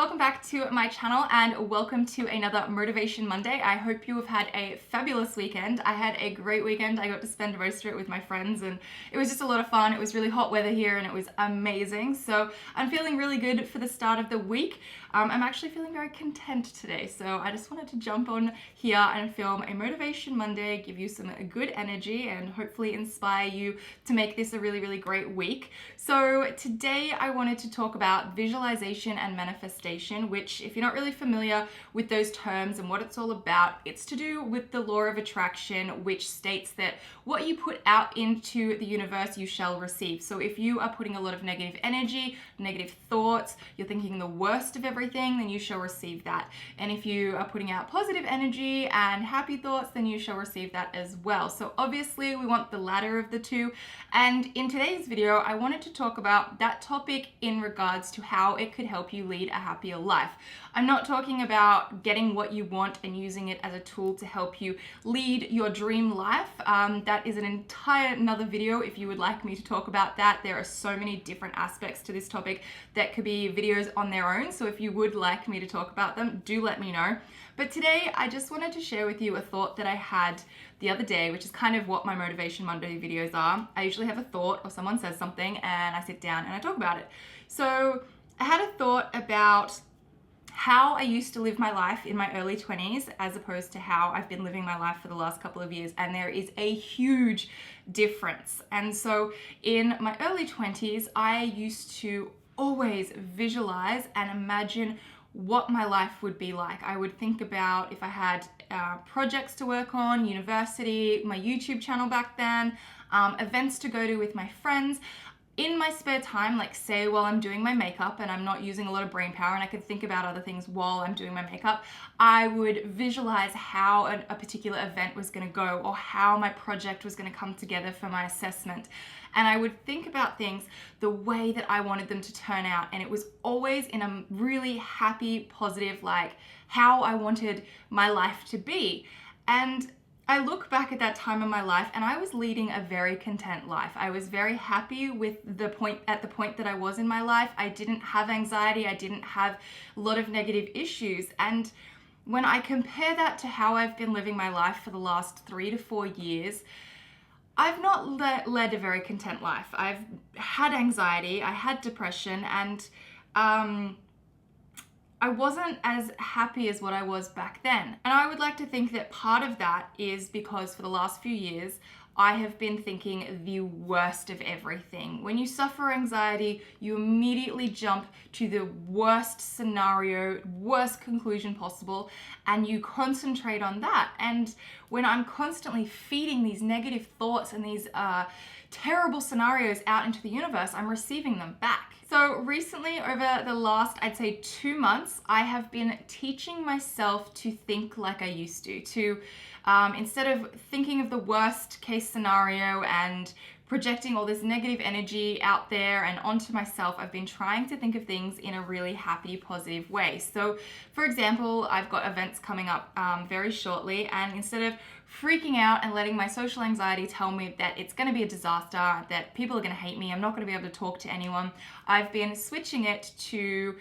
welcome back to my channel and welcome to another Motivation Monday. I hope you have had a fabulous weekend. I had a great weekend. I got to spend most of it with my friends and it was just a lot of fun. It was really hot weather here and it was amazing. So I'm feeling really good for the start of the week. I'm actually feeling very content today. So I just wanted to jump on here and film a Motivation Monday, give you some good energy and hopefully inspire you to make this a really great week. So today I wanted to talk about visualization and manifestation, which if you're not really familiar with those terms and what it's all about, it's to do with the law of attraction, which states that what you put out into the universe, you shall receive. So if you are putting a lot of negative energy, negative thoughts, you're thinking the worst of everything, then you shall receive that. And if you are putting out positive energy and happy thoughts, then you shall receive that as well. So obviously we want the latter of the two. And in today's video, I wanted to talk about that topic in regards to how it could help you lead a happier life. I'm not talking about getting what you want and using it as a tool to help you lead your dream life. That is an entire another video if you would like me to talk about that. There are so many different aspects to this topic that could be videos on their own. So if you would like me to talk about them, do let me know. But today I just wanted to share with you a thought that I had the other day, which is kind of what my Motivation Monday videos are. I usually have a thought or someone says something and I sit down and I talk about it. So I had a thought about how I used to live my life in my early 20s as opposed to how I've been living my life for the last couple of years, and there is a huge difference. And so in my early 20s, I used to always visualize and imagine what my life would be like. I would think about if I had projects to work on, university, my YouTube channel back then, events to go to with my friends. In my spare time, like say while I'm doing my makeup and I'm not using a lot of brain power and I could think about other things while I'm doing my makeup, I would visualize how a particular event was going to go or how my project was going to come together for my assessment. And I would think about things the way that I wanted them to turn out. And it was always in a really happy, positive, like how I wanted my life to be. And I look back at that time in my life and I was leading a very content life. I was very happy with the point that I was in my life. I didn't have anxiety. I didn't have a lot of negative issues. And when I compare that to how I've been living my life for the last 3 to 4 years, I've not led a very content life. I've had anxiety, I had depression, and I wasn't as happy as what I was back then. And I would like to think that part of that is because for the last few years, I have been thinking the worst of everything. When you suffer anxiety, you immediately jump to the worst scenario, worst conclusion possible, and you concentrate on that. And when I'm constantly feeding these negative thoughts and these terrible scenarios out into the universe, I'm receiving them back. So recently, over the last, I'd say 2 months, I have been teaching myself to think like I used to instead of thinking of the worst case scenario and projecting all this negative energy out there and onto myself, I've been trying to think of things in a really happy, positive way. So for example, I've got events coming up very shortly, and instead of freaking out and letting my social anxiety tell me that it's going to be a disaster, that people are going to hate me, I'm not going to be able to talk to anyone, I've been switching it to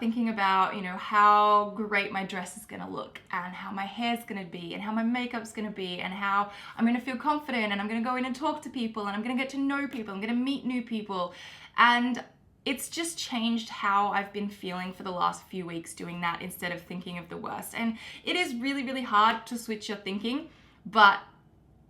thinking about, how great my dress is going to look and how my hair's going to be and how my makeup's going to be and how I'm going to feel confident and I'm going to go in and talk to people and I'm going to get to know people, I'm going to meet new people. And it's just changed how I've been feeling for the last few weeks doing that instead of thinking of the worst. And it is really hard to switch your thinking, but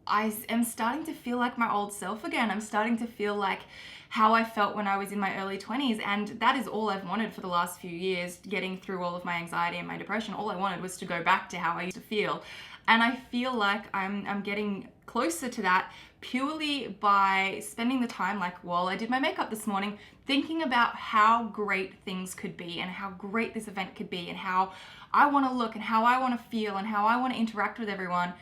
I am starting to feel like my old self again. I'm starting to feel like how I felt when I was in my early 20s, and that is all I've wanted for the last few years, getting through all of my anxiety and my depression. All I wanted was to go back to how I used to feel. And I feel like I'm getting closer to that purely by spending the time, like while I did my makeup this morning, thinking about how great things could be and how great this event could be and how I want to look and how I want to feel and how I want to interact with everyone.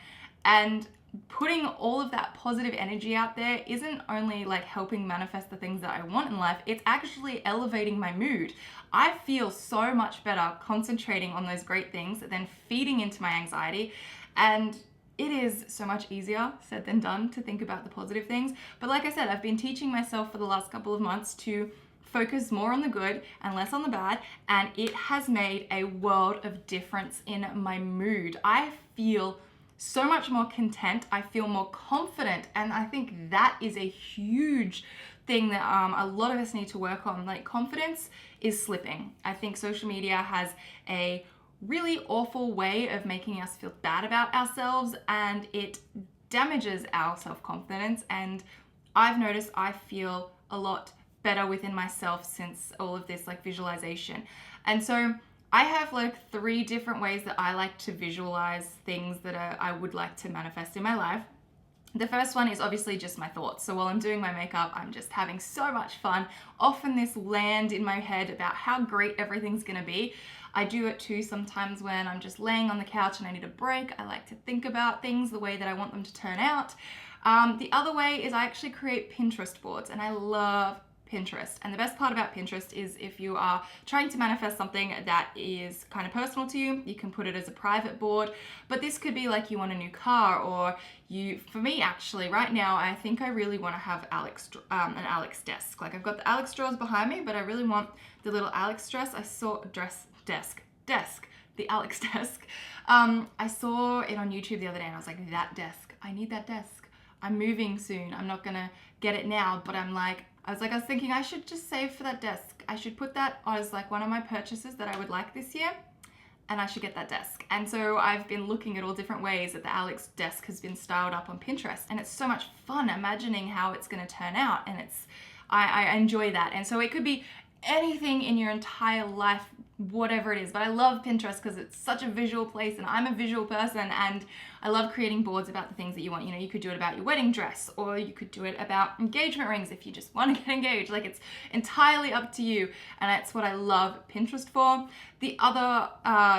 And putting all of that positive energy out there isn't only like helping manifest the things that I want in life, it's actually elevating my mood. I feel so much better concentrating on those great things than feeding into my anxiety. And it is so much easier said than done to think about the positive things. But like I said, I've been teaching myself for the last couple of months to focus more on the good and less on the bad, and it has made a world of difference in my mood. I feel so much more content, I feel more confident, and I think that is a huge thing that a lot of us need to work on. Like, confidence is slipping. I think social media has a really awful way of making us feel bad about ourselves, and it damages our self-confidence. And I've noticed I feel a lot better within myself since all of this like visualization. And so I have like 3 different ways that I like to visualize things that I would like to manifest in my life. The first one is obviously just my thoughts. So while I'm doing my makeup, I'm just having so much fun. Often this land in my head about how great everything's gonna be. I do it too sometimes when I'm just laying on the couch and I need a break. I like to think about things the way that I want them to turn out. The other way is I actually create Pinterest boards, and I love Pinterest. And the best part about Pinterest is if you are trying to manifest something that is kind of personal to you, you can put it as a private board. But this could be like you want a new car, or for me actually right now, I think I really want to have an Alex desk. Like, I've got the Alex drawers behind me, but I really want the little Alex desk. The Alex desk. I saw it on YouTube the other day and I was like, that desk, I need that desk. I'm moving soon. I'm not gonna get it now, but I was thinking I should just save for that desk. I should put that as like one of my purchases that I would like this year, and I should get that desk. And so I've been looking at all different ways that the Alex desk has been styled up on Pinterest, and it's so much fun imagining how it's gonna turn out, and I enjoy that. And so it could be anything in your entire life, whatever it is, but I love Pinterest because it's such a visual place, and I'm a visual person, and I love creating boards about the things that you want. You know, you could do it about your wedding dress, or you could do it about engagement rings if you just want to get engaged. Like, it's entirely up to you, and that's what I love Pinterest for. The other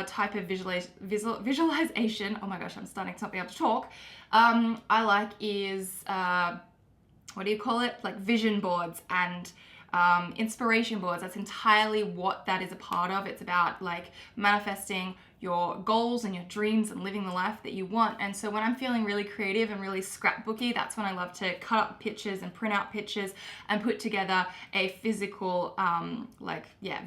type of visualization, oh my gosh, I'm starting to not be able to talk, I like is, what do you call it? Like vision boards and inspiration boards. That's entirely what that is a part of. It's about like manifesting your goals and your dreams and living the life that you want. And so when I'm feeling really creative and really scrapbooky, that's when I love to cut up pictures and print out pictures and put together a physical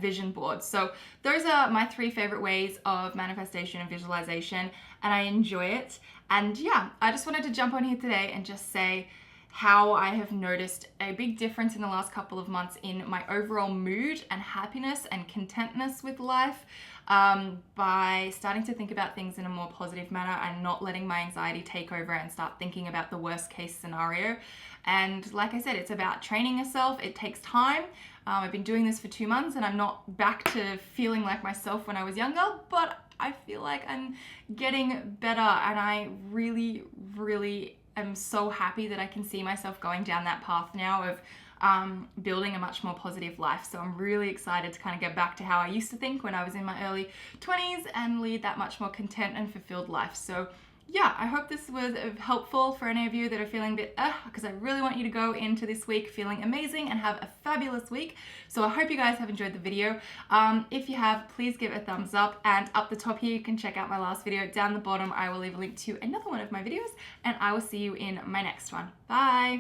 vision board. So those are my 3 favorite ways of manifestation and visualization, and I enjoy it. And yeah, I just wanted to jump on here today and just say how I have noticed a big difference in the last couple of months in my overall mood and happiness and contentness with life, by starting to think about things in a more positive manner and not letting my anxiety take over and start thinking about the worst case scenario. And like I said, it's about training yourself. It takes time. I've been doing this for 2 months and I'm not back to feeling like myself when I was younger, but I feel like I'm getting better, and I really, really am so happy that I can see myself going down that path now of building a much more positive life. So I'm really excited to kind of get back to how I used to think when I was in my early 20s and lead that much more content and fulfilled life. So yeah, I hope this was helpful for any of you that are feeling a bit because I really want you to go into this week feeling amazing and have a fabulous week. So I hope you guys have enjoyed the video. If you have, please give it a thumbs up, and up the top here you can check out my last video. Down the bottom I will leave a link to another one of my videos, and I will see you in my next one. Bye!